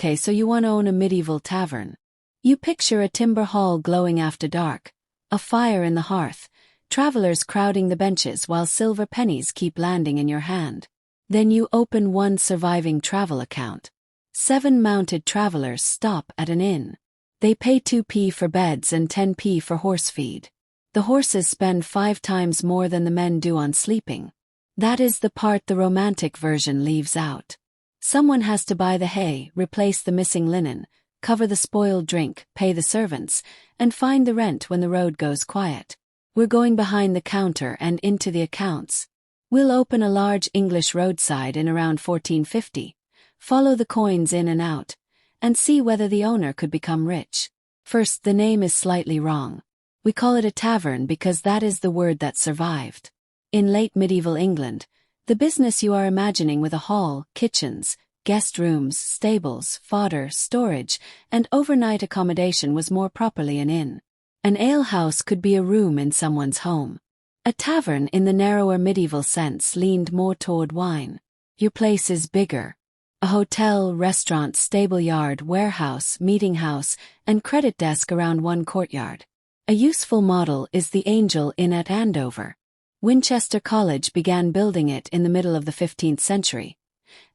Okay, so you want to own a medieval tavern. You picture a timber hall glowing after dark, a fire in the hearth, travelers crowding the benches while silver pennies keep landing in your hand. Then you open one surviving travel account. 7 mounted travelers stop at an inn. They pay 2p for beds and 10p for horse feed. The horses spend 5 times more than the men do on sleeping. That is the part the romantic version leaves out. Someone has to buy the hay, replace the missing linen, cover the spoiled drink, pay the servants, and find the rent when the road goes quiet. We're going behind the counter and into the accounts. We'll open a large English roadside in around 1450, follow the coins in and out, and see whether the owner could become rich. First, the name is slightly wrong. We call it a tavern because that is the word that survived. In late medieval England, the business you are imagining with a hall, kitchens, guest rooms, stables, fodder, storage, and overnight accommodation was more properly an inn. An alehouse could be a room in someone's home. A tavern in the narrower medieval sense leaned more toward wine. Your place is bigger. A hotel, restaurant, stable yard, warehouse, meeting house, and credit desk around one courtyard. A useful model is the Angel Inn at Andover. Winchester College began building it in the middle of the 15th century,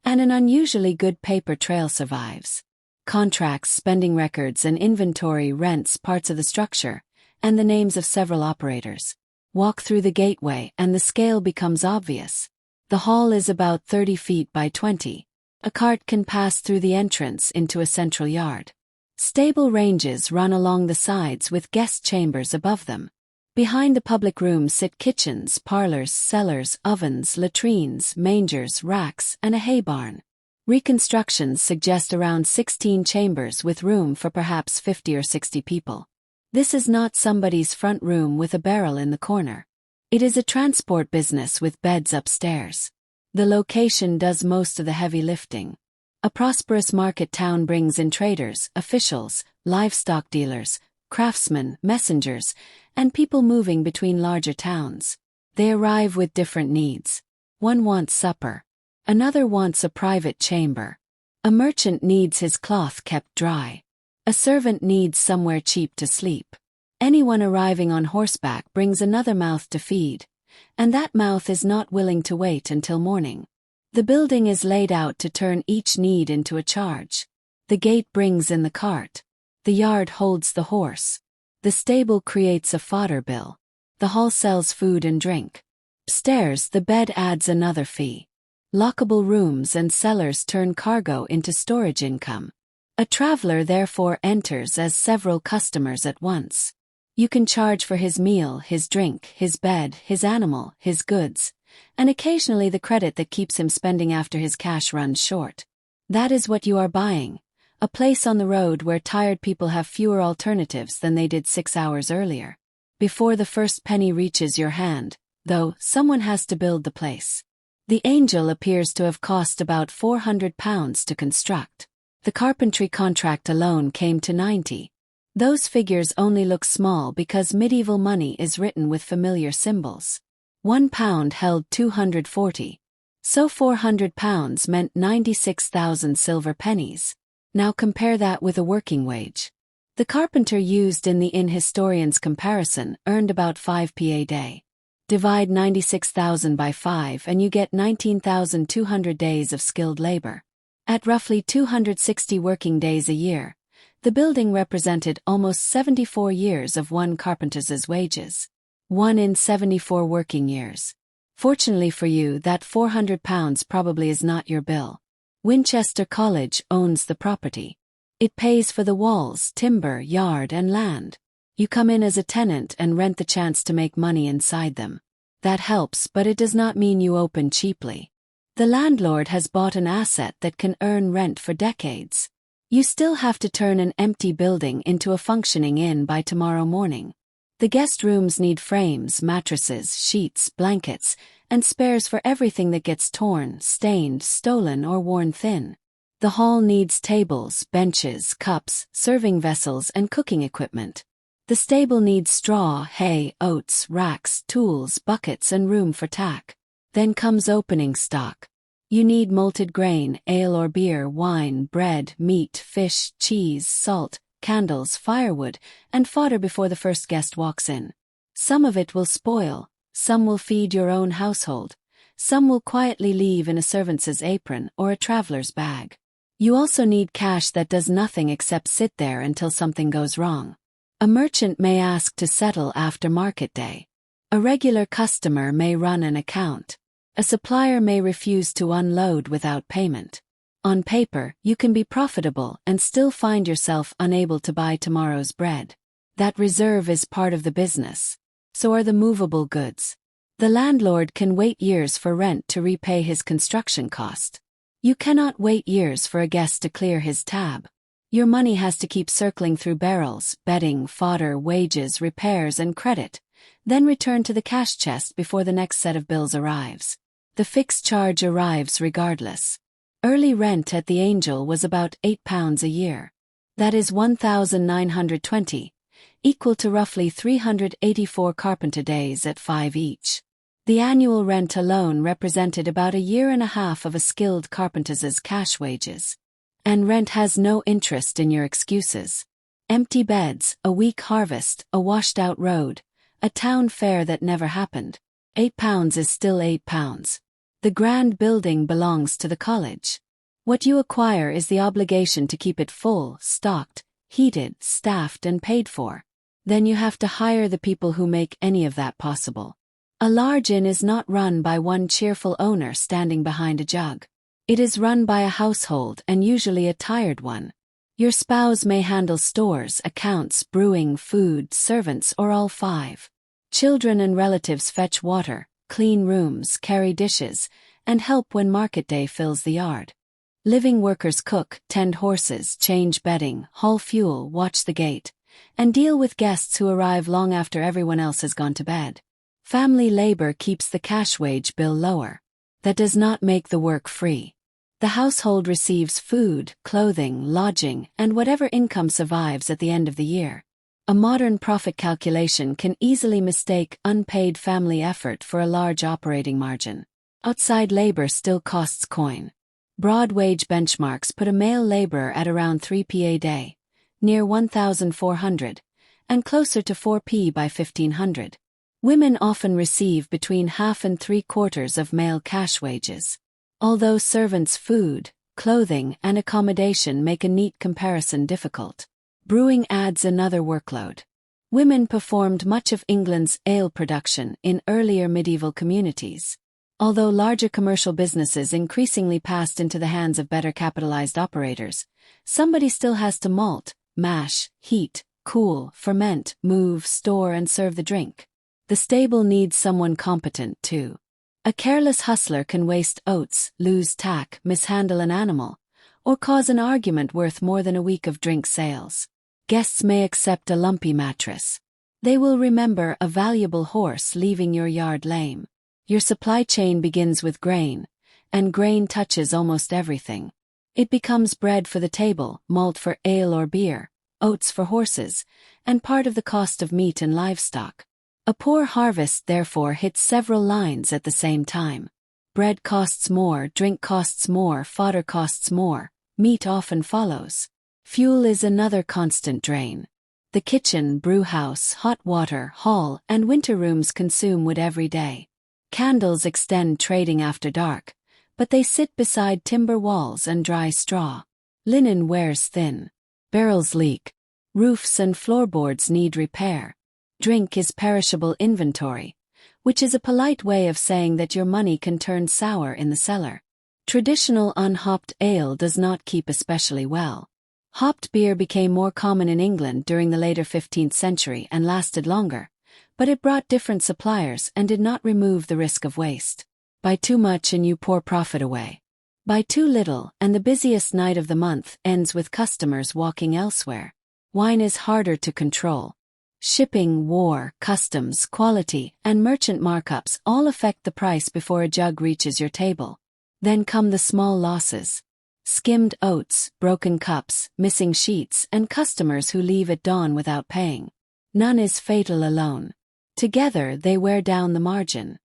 and an unusually good paper trail survives. Contracts, spending records, and inventory rents parts of the structure, and the names of several operators. Walk through the gateway and the scale becomes obvious. The hall is about 30 feet by 20. A cart can pass through the entrance into a central yard. Stable ranges run along the sides with guest chambers above them. Behind the public rooms sit kitchens, parlors, cellars, ovens, latrines, mangers, racks, and a hay barn. Reconstructions suggest around 16 chambers with room for perhaps 50 or 60 people. This is not somebody's front room with a barrel in the corner. It is a transport business with beds upstairs. The location does most of the heavy lifting. A prosperous market town brings in traders, officials, livestock dealers, craftsmen, messengers, and people moving between larger towns. They arrive with different needs. One wants supper. Another wants a private chamber. A merchant needs his cloth kept dry. A servant needs somewhere cheap to sleep. Anyone arriving on horseback brings another mouth to feed, and that mouth is not willing to wait until morning. The building is laid out to turn each need into a charge. The gate brings in the cart. The yard holds the horse. The stable creates a fodder bill. The hall sells food and drink. Upstairs, the bed adds another fee. Lockable rooms and cellars turn cargo into storage income. A traveler therefore enters as several customers at once. You can charge for his meal, his drink, his bed, his animal, his goods, and occasionally the credit that keeps him spending after his cash runs short. That is what you are buying. A place on the road where tired people have fewer alternatives than they did 6 hours earlier. Before the first penny reaches your hand, though, someone has to build the place. The Angel appears to have cost about £400 to construct. The carpentry contract alone came to 90. Those figures only look small because medieval money is written with familiar symbols. £1 held 240. So £400 meant 96,000 silver pennies. Now compare that with a working wage. The carpenter used in the inn historian's comparison earned about 5p a day. Divide 96,000 by 5 and you get 19,200 days of skilled labor. At roughly 260 working days a year, the building represented almost 74 years of one carpenter's wages. 1 in 74 working years. Fortunately for you, that £400 probably is not your bill. Winchester College owns the property. It pays for the walls, timber, yard, and land. You come in as a tenant and rent the chance to make money inside them. That helps, but it does not mean you open cheaply. The landlord has bought an asset that can earn rent for decades. You still have to turn an empty building into a functioning inn by tomorrow morning. The guest rooms need frames, mattresses, sheets, blankets, and spares for everything that gets torn, stained, stolen, or worn thin. The hall needs tables, benches, cups, serving vessels, and cooking equipment. The stable needs straw, hay, oats, racks, tools, buckets, and room for tack. Then comes opening stock. You need malted grain, ale or beer, wine, bread, meat, fish, cheese, salt, candles, firewood, and fodder before the first guest walks in. Some of it will spoil, some will feed your own household, some will quietly leave in a servant's apron or a traveler's bag. You also need cash that does nothing except sit there until something goes wrong. A merchant may ask to settle after market day. A regular customer may run an account. A supplier may refuse to unload without payment. On paper, you can be profitable and still find yourself unable to buy tomorrow's bread. That reserve is part of the business. So are the movable goods. The landlord can wait years for rent to repay his construction cost. You cannot wait years for a guest to clear his tab. Your money has to keep circling through barrels, bedding, fodder, wages, repairs, and credit, then return to the cash chest before the next set of bills arrives. The fixed charge arrives regardless. Early rent at the Angel was about £8 a year. That is 1,920, equal to roughly 384 carpenter days at 5 each. The annual rent alone represented about a year and a half of a skilled carpenter's cash wages. And rent has no interest in your excuses. Empty beds, a weak harvest, a washed-out road, a town fair that never happened. £8 is still £8. The grand building belongs to the college. What you acquire is the obligation to keep it full, stocked, heated, staffed, and paid for. Then you have to hire the people who make any of that possible. A large inn is not run by one cheerful owner standing behind a jug. It is run by a household, and usually a tired one. Your spouse may handle stores, accounts, brewing, food, servants, or all five. Children and relatives fetch water, clean rooms, carry dishes, and help when market day fills the yard. Living workers cook, tend horses, change bedding, haul fuel, watch the gate, and deal with guests who arrive long after everyone else has gone to bed. Family labor keeps the cash wage bill lower. That does not make the work free. The household receives food, clothing, lodging, and whatever income survives at the end of the year. A modern profit calculation can easily mistake unpaid family effort for a large operating margin. Outside labor still costs coin. Broad wage benchmarks put a male laborer at around 3p a day, near 1,400, and closer to 4p by 1,500. Women often receive between half and three-quarters of male cash wages. Although servants' food, clothing, and accommodation make a neat comparison difficult, brewing adds another workload. Women performed much of England's ale production in earlier medieval communities. Although larger commercial businesses increasingly passed into the hands of better capitalized operators, somebody still has to malt, mash, heat, cool, ferment, move, store, and serve the drink. The stable needs someone competent, too. A careless hustler can waste oats, lose tack, mishandle an animal, or cause an argument worth more than a week of drink sales. Guests may accept a lumpy mattress. They will remember a valuable horse leaving your yard lame. Your supply chain begins with grain, and grain touches almost everything. It becomes bread for the table, malt for ale or beer, oats for horses, and part of the cost of meat and livestock. A poor harvest therefore hits several lines at the same time. Bread costs more, drink costs more, fodder costs more, meat often follows. Fuel is another constant drain. The kitchen, brewhouse, hot water, hall, and winter rooms consume wood every day. Candles extend trading after dark, but they sit beside timber walls and dry straw. Linen wears thin. Barrels leak. Roofs and floorboards need repair. Drink is perishable inventory, which is a polite way of saying that your money can turn sour in the cellar. Traditional unhopped ale does not keep especially well. Hopped beer became more common in England during the later 15th century and lasted longer, but it brought different suppliers and did not remove the risk of waste. Buy too much and you pour profit away. Buy too little and the busiest night of the month ends with customers walking elsewhere. Wine is harder to control. Shipping, war, customs, quality, and merchant markups all affect the price before a jug reaches your table. Then come the small losses. Skimmed oats, broken cups, missing sheets, and customers who leave at dawn without paying. None is fatal alone. Together they wear down the margin.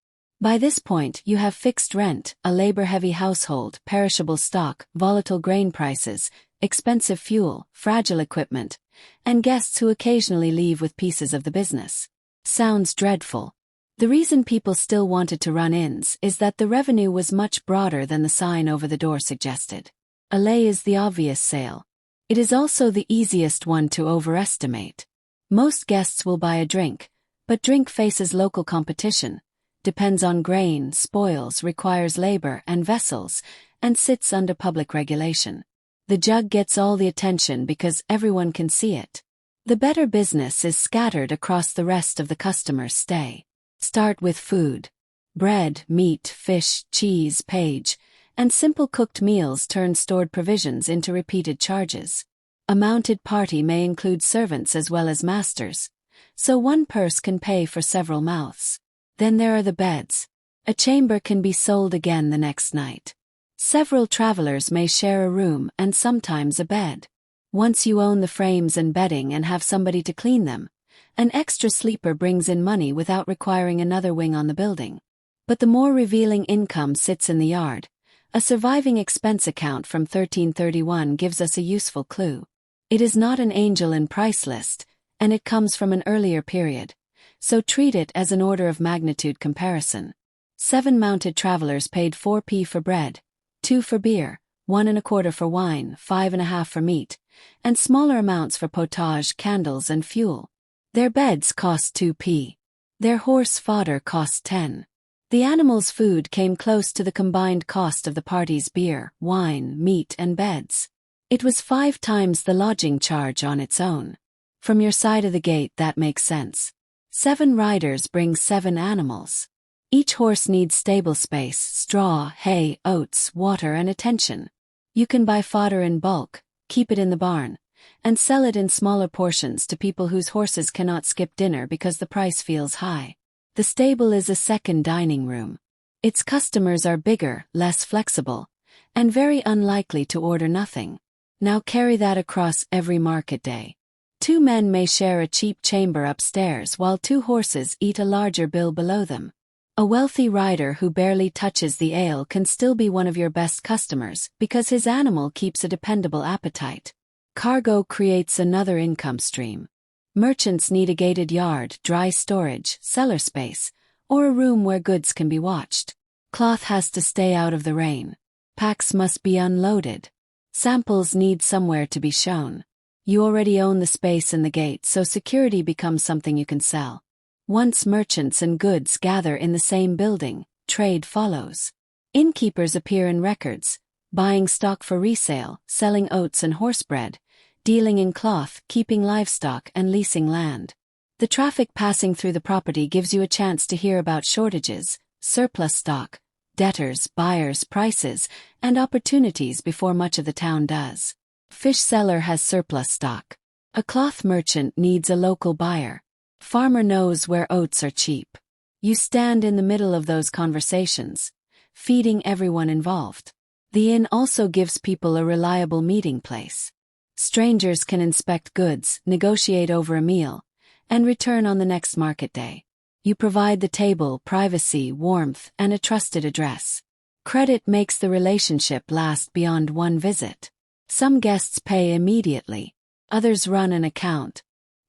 By this point, you have fixed rent, a labor-heavy household, perishable stock, volatile grain prices, expensive fuel, fragile equipment, and guests who occasionally leave with pieces of the business. Sounds dreadful. The reason people still wanted to run inns is that the revenue was much broader than the sign over the door suggested. A lay is the obvious sale. It is also the easiest one to overestimate. Most guests will buy a drink, but drink faces local competition, depends on grain, spoils, requires labor and vessels, and sits under public regulation. The jug gets all the attention because everyone can see it. The better business is scattered across the rest of the customer's stay. Start with food. Bread, meat, fish, cheese, page, and simple cooked meals turn stored provisions into repeated charges. A mounted party may include servants as well as masters, so one purse can pay for several mouths. Then there are the beds. A chamber can be sold again the next night. Several travelers may share a room and sometimes a bed. Once you own the frames and bedding and have somebody to clean them, an extra sleeper brings in money without requiring another wing on the building. But the more revealing income sits in the yard. A surviving expense account from 1331 gives us a useful clue. It is not an angel in price list, and it comes from an earlier period, so treat it as an order of magnitude comparison. 7 mounted travelers paid 4p for bread, 2 for beer, 1.25 for wine, 5.5 for meat, and smaller amounts for potage, candles and fuel. Their beds cost 2p. Their horse fodder cost 10. The animals' food came close to the combined cost of the party's beer, wine, meat and beds. It was 5 times the lodging charge on its own. From your side of the gate that makes sense. 7 riders bring 7 animals. Each horse needs stable space, straw, hay, oats, water and attention. You can buy fodder in bulk, keep it in the barn, and sell it in smaller portions to people whose horses cannot skip dinner because the price feels high. The stable is a second dining room. Its customers are bigger, less flexible, and very unlikely to order nothing. Now carry that across every market day. 2 men may share a cheap chamber upstairs while 2 horses eat a larger bill below them. A wealthy rider who barely touches the ale can still be one of your best customers because his animal keeps a dependable appetite. Cargo creates another income stream. Merchants need a gated yard, dry storage, cellar space, or a room where goods can be watched. Cloth has to stay out of the rain. Packs must be unloaded. Samples need somewhere to be shown. You already own the space in the gate, so security becomes something you can sell. Once merchants and goods gather in the same building, trade follows. Innkeepers appear in records, buying stock for resale, selling oats and horse bread, dealing in cloth, keeping livestock and leasing land. The traffic passing through the property gives you a chance to hear about shortages, surplus stock, debtors, buyers, prices, and opportunities before much of the town does. Fish seller has surplus stock. A cloth merchant needs a local buyer. Farmer knows where oats are cheap. You stand in the middle of those conversations, feeding everyone involved. The inn also gives people a reliable meeting place. Strangers can inspect goods, negotiate over a meal, and return on the next market day. You provide the table, privacy, warmth, and a trusted address. Credit makes the relationship last beyond one visit. Some guests pay immediately. Others run an account.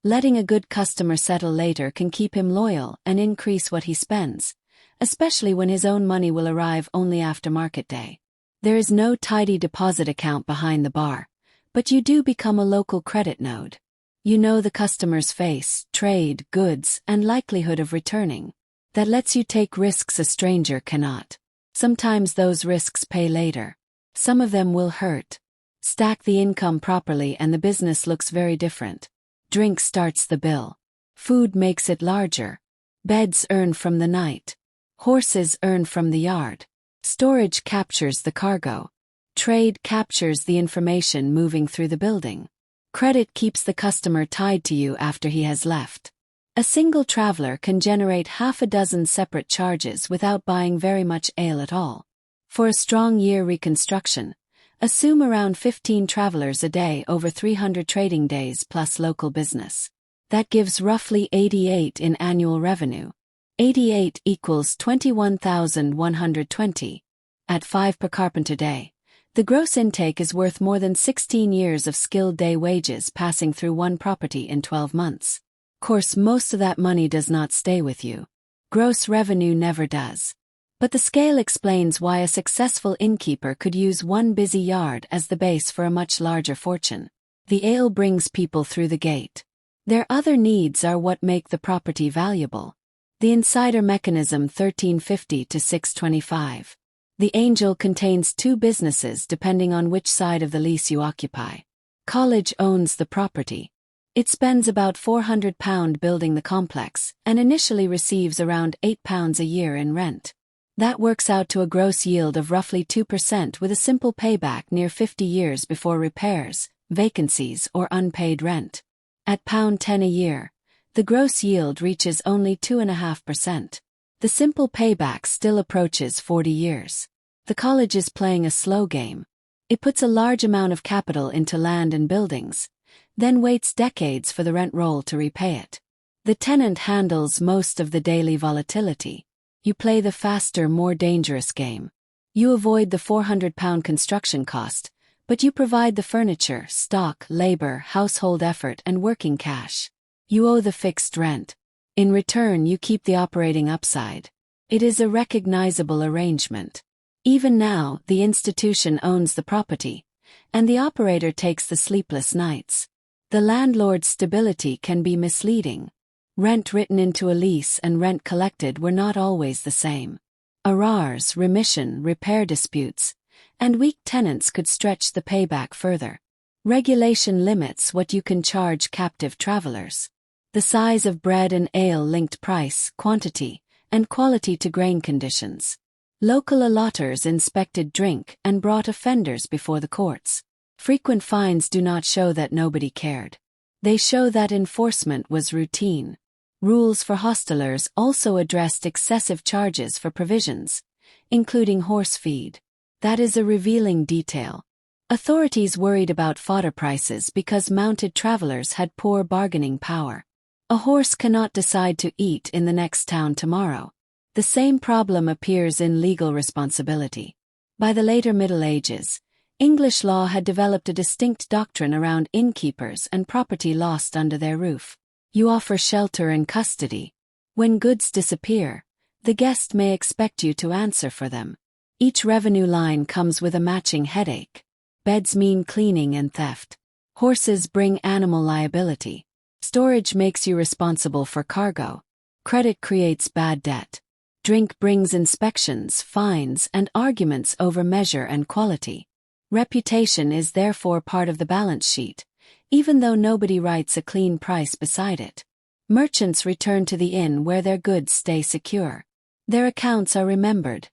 Letting a good customer settle later can keep him loyal and increase what he spends, especially when his own money will arrive only after market day. There is no tidy deposit account behind the bar, but you do become a local credit node. You know the customer's face, trade, goods, and likelihood of returning. That lets you take risks a stranger cannot. Sometimes those risks pay later. Some of them will hurt. Stack the income properly and the business looks very different. Drink starts the bill. Food makes it larger. Beds earn from the night. Horses earn from the yard. Storage captures the cargo. Trade captures the information moving through the building. Credit keeps the customer tied to you after he has left. A single traveler can generate half a dozen separate charges without buying very much ale at all. For a strong year reconstruction, assume around 15 travelers a day over 300 trading days plus local business. That gives roughly 88 in annual revenue. 88 equals 21,120. At 5 per carpenter day, the gross intake is worth more than 16 years of skilled day wages passing through one property in 12 months. Course, most of that money does not stay with you. Gross revenue never does. But the scale explains why a successful innkeeper could use one busy yard as the base for a much larger fortune. The ale brings people through the gate. Their other needs are what make the property valuable. The insider mechanism 1350 to 625. The angel contains two businesses depending on which side of the lease you occupy. College owns the property. It spends about £400 building the complex and initially receives around £8 a year in rent. That works out to a gross yield of roughly 2% with a simple payback near 50 years before repairs, vacancies or unpaid rent. At £10 a year, the gross yield reaches only 2.5%. The simple payback still approaches 40 years. The college is playing a slow game. It puts a large amount of capital into land and buildings, then waits decades for the rent roll to repay it. The tenant handles most of the daily volatility. You play the faster, more dangerous game. You avoid the £400 construction cost, but you provide the furniture, stock, labor, household effort, and working cash. You owe the fixed rent. In return, you keep the operating upside. It is a recognizable arrangement. Even now, the institution owns the property, and the operator takes the sleepless nights. The landlord's stability can be misleading. Rent written into a lease and rent collected were not always the same. Arrears, remission, repair disputes, and weak tenants could stretch the payback further. Regulation limits what you can charge captive travelers. The size of bread and ale linked price, quantity, and quality to grain conditions. Local allotters inspected drink and brought offenders before the courts. Frequent fines do not show that nobody cared. They show that enforcement was routine. Rules for hostelers also addressed excessive charges for provisions, including horse feed. That is a revealing detail. Authorities worried about fodder prices because mounted travelers had poor bargaining power. A horse cannot decide to eat in the next town tomorrow. The same problem appears in legal responsibility. By the later Middle Ages, English law had developed a distinct doctrine around innkeepers and property lost under their roof. You offer shelter and custody. When goods disappear, the guest may expect you to answer for them. Each revenue line comes with a matching headache. Beds mean cleaning and theft. Horses bring animal liability. Storage makes you responsible for cargo. Credit creates bad debt. Drink brings inspections, fines, and arguments over measure and quality. Reputation is therefore part of the balance sheet, even though nobody writes a clean price beside it. Merchants return to the inn where their goods stay secure. Their accounts are remembered.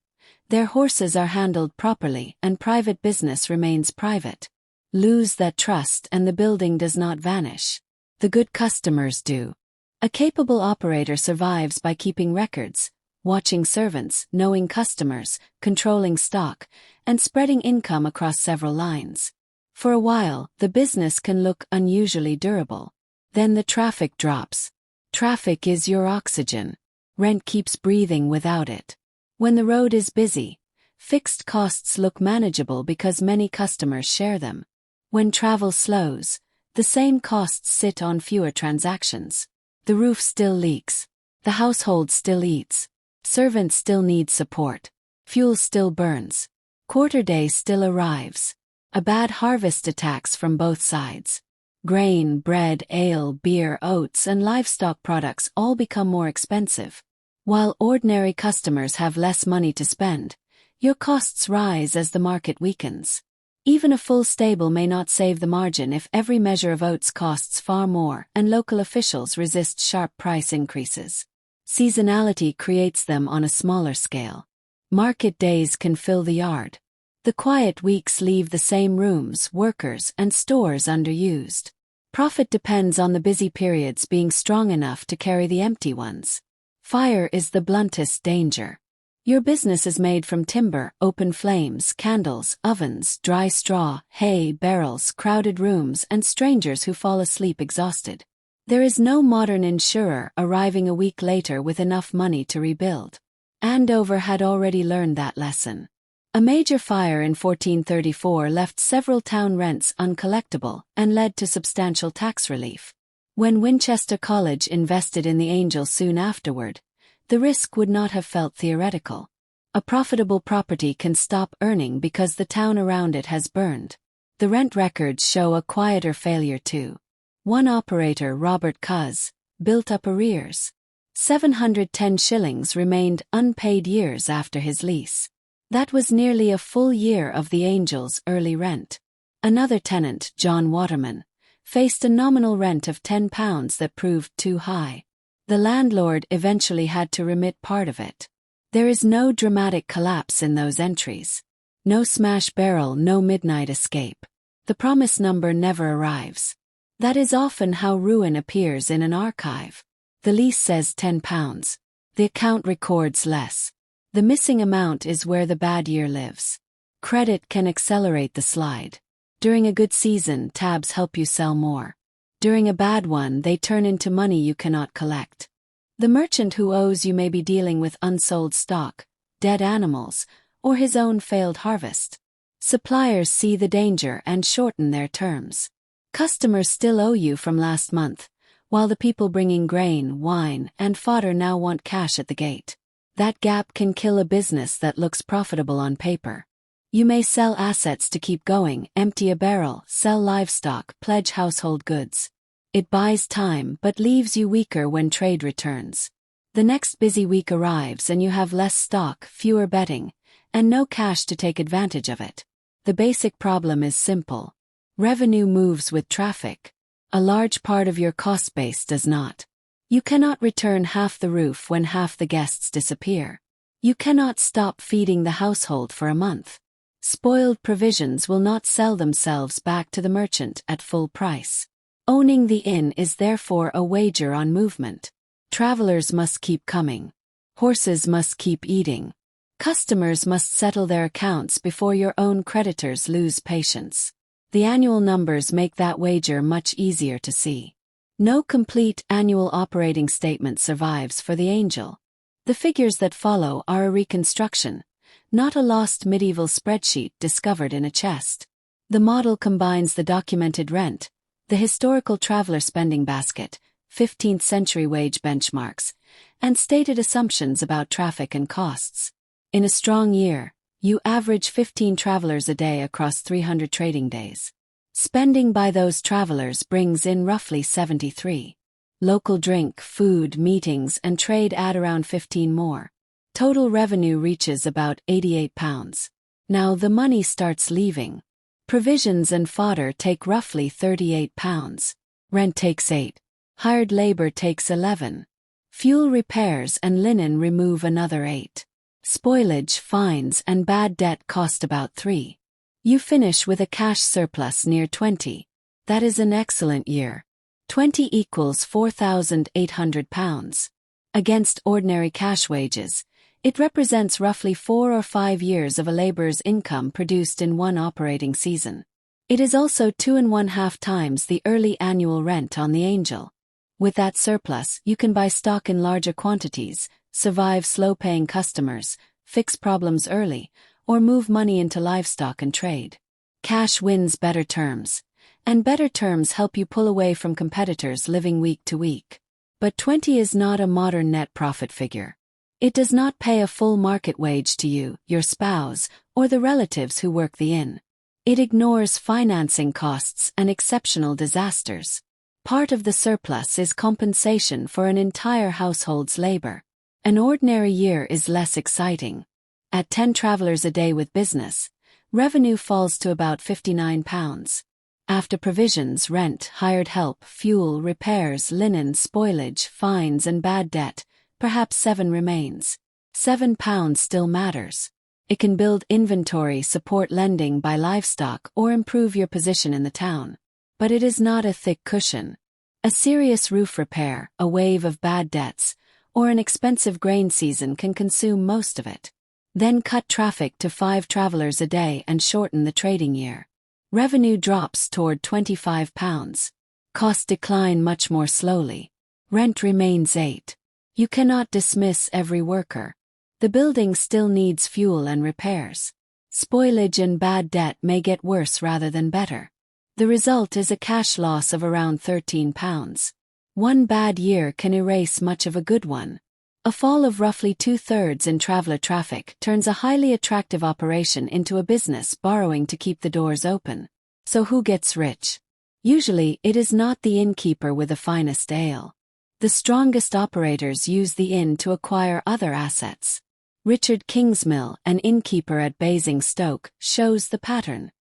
Their horses are handled properly and private business remains private. Lose that trust and the building does not vanish. The good customers do. A capable operator survives by keeping records, watching servants, knowing customers, controlling stock, and spreading income across several lines. For a while, the business can look unusually durable. Then the traffic drops. Traffic is your oxygen. Rent keeps breathing without it. When the road is busy, fixed costs look manageable because many customers share them. When travel slows, the same costs sit on fewer transactions. The roof still leaks. The household still eats. Servants still need support. Fuel still burns. Quarter day still arrives. A bad harvest attacks from both sides. Grain, bread, ale, beer, oats, and livestock products all become more expensive. While ordinary customers have less money to spend, your costs rise as the market weakens. Even a full stable may not save the margin if every measure of oats costs far more and local officials resist sharp price increases. Seasonality creates them on a smaller scale. Market days can fill the yard. The quiet weeks leave the same rooms, workers, and stores underused. Profit depends on the busy periods being strong enough to carry the empty ones. Fire is the bluntest danger. Your business is made from timber, open flames, candles, ovens, dry straw, hay, barrels, crowded rooms, and strangers who fall asleep exhausted. There is no modern insurer arriving a week later with enough money to rebuild. Andover had already learned that lesson. A major fire in 1434 left several town rents uncollectible and led to substantial tax relief. When Winchester College invested in the Angel soon afterward, the risk would not have felt theoretical. A profitable property can stop earning because the town around it has burned. The rent records show a quieter failure too. One operator, Robert Cuz, built up arrears. 710 shillings remained unpaid years after his lease. That was nearly a full year of the Angel's early rent. Another tenant, John Waterman, faced a nominal rent of £10 that proved too high. The landlord eventually had to remit part of it. There is no dramatic collapse in those entries. No smash barrel, no midnight escape. The promised number never arrives. That is often how ruin appears in an archive. The lease says £10. The account records less. The missing amount is where the bad year lives. Credit can accelerate the slide. During a good season, tabs help you sell more. During a bad one, they turn into money you cannot collect. The merchant who owes you may be dealing with unsold stock, dead animals, or his own failed harvest. Suppliers see the danger and shorten their terms. Customers still owe you from last month, while the people bringing grain, wine, and fodder now want cash at the gate. That gap can kill a business that looks profitable on paper. You may sell assets to keep going, empty a barrel, sell livestock, pledge household goods. It buys time but leaves you weaker when trade returns. The next busy week arrives and you have less stock, fewer betting, and no cash to take advantage of it. The basic problem is simple. Revenue moves with traffic. A large part of your cost base does not. You cannot return half the roof when half the guests disappear. You cannot stop feeding the household for a month. Spoiled provisions will not sell themselves back to the merchant at full price. Owning the inn is therefore a wager on movement. Travelers must keep coming. Horses must keep eating. Customers must settle their accounts before your own creditors lose patience. The annual numbers make that wager much easier to see. No complete annual operating statement survives for the Angel. The figures that follow are a reconstruction, not a lost medieval spreadsheet discovered in a chest. The model combines the documented rent, the historical traveler spending basket, 15th century wage benchmarks, and stated assumptions about traffic and costs. In a strong year, you average 15 travelers a day across 300 trading days. Spending by those travelers brings in roughly 73. Local drink, food, meetings, and trade add around 15 more. Total revenue reaches about £88. Now the money starts leaving. Provisions and fodder take roughly £38. Rent takes 8. Hired labor takes 11. Fuel repairs and linen remove another 8. Spoilage, fines, and bad debt cost about 3. You finish with a cash surplus near 20. That is an excellent year. 20 equals £4,800. Against ordinary cash wages, it represents roughly 4 or 5 years of a laborer's income produced in one operating season. It is also 2.5 times the early annual rent on the Angel. With that surplus, you can buy stock in larger quantities, survive slow-paying customers, fix problems early, or move money into livestock and trade. Cash wins better terms, and better terms help you pull away from competitors living week to week. But 20 is not a modern net profit figure. It does not pay a full market wage to you, your spouse, or the relatives who work the inn. It ignores financing costs and exceptional disasters. Part of the surplus is compensation for an entire household's labor. An ordinary year is less exciting. At 10 travelers a day with business, revenue falls to about £59. After provisions, rent, hired help, fuel, repairs, linen, spoilage, fines and bad debt, perhaps 7 remains. £7 still matters. It can build inventory, support lending, buy livestock, or improve your position in the town. But it is not a thick cushion. A serious roof repair, a wave of bad debts, or an expensive grain season can consume most of it. Then cut traffic to 5 travelers a day and shorten the trading year. Revenue drops toward £25. Costs decline much more slowly. Rent remains 8. You cannot dismiss every worker. The building still needs fuel and repairs. Spoilage and bad debt may get worse rather than better. The result is a cash loss of around £13. One bad year can erase much of a good one. A fall of roughly 2/3 in traveler traffic turns a highly attractive operation into a business borrowing to keep the doors open. So who gets rich? Usually, it is not the innkeeper with the finest ale. The strongest operators use the inn to acquire other assets. Richard Kingsmill, an innkeeper at Basingstoke, shows the pattern.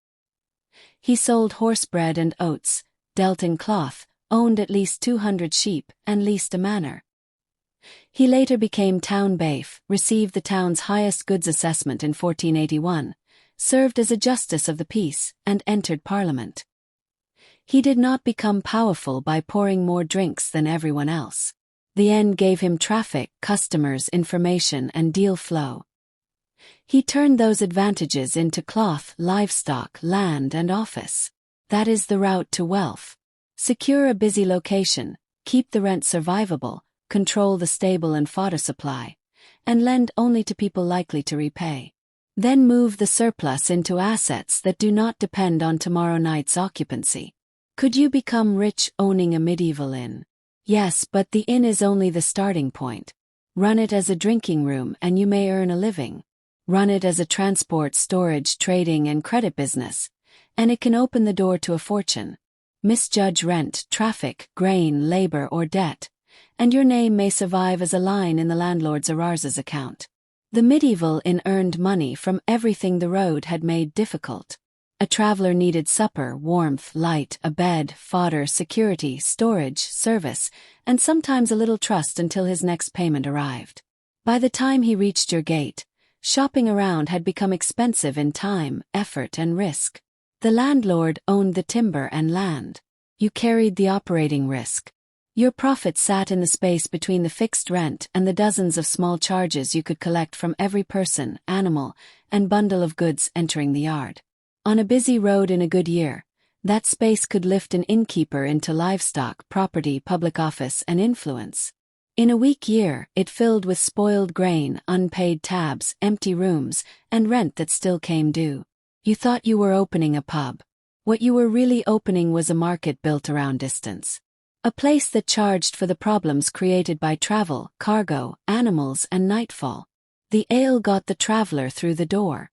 He sold horse bread and oats, dealt in cloth, owned at least 200 sheep, and leased a manor. He later became town bailiff, received the town's highest goods assessment in 1481, served as a justice of the peace, and entered Parliament. He did not become powerful by pouring more drinks than everyone else. The end gave him traffic, customers, information, and deal flow. He turned those advantages into cloth, livestock, land, and office. That is the route to wealth. Secure a busy location, keep the rent survivable, control the stable and fodder supply, and lend only to people likely to repay. Then move the surplus into assets that do not depend on tomorrow night's occupancy. Could you become rich owning a medieval inn? Yes, but the inn is only the starting point. Run it as a drinking room and you may earn a living. Run it as a transport, storage, trading, and credit business, and it can open the door to a fortune. Misjudge rent, traffic, grain, labor, or debt, and your name may survive as a line in the landlord's Arars's account. The medieval inn earned money from everything the road had made difficult. A traveler needed supper, warmth, light, a bed, fodder, security, storage, service, and sometimes a little trust until his next payment arrived. By the time he reached your gate, shopping around had become expensive in time, effort, and risk. The landlord owned the timber and land. You carried the operating risk. Your profit sat in the space between the fixed rent and the dozens of small charges you could collect from every person, animal, and bundle of goods entering the yard. On a busy road in a good year, that space could lift an innkeeper into livestock, property, public office, and influence. In a weak year, it filled with spoiled grain, unpaid tabs, empty rooms, and rent that still came due. You thought you were opening a pub. What you were really opening was a market built around distance. A place that charged for the problems created by travel, cargo, animals, and nightfall. The ale got the traveler through the door.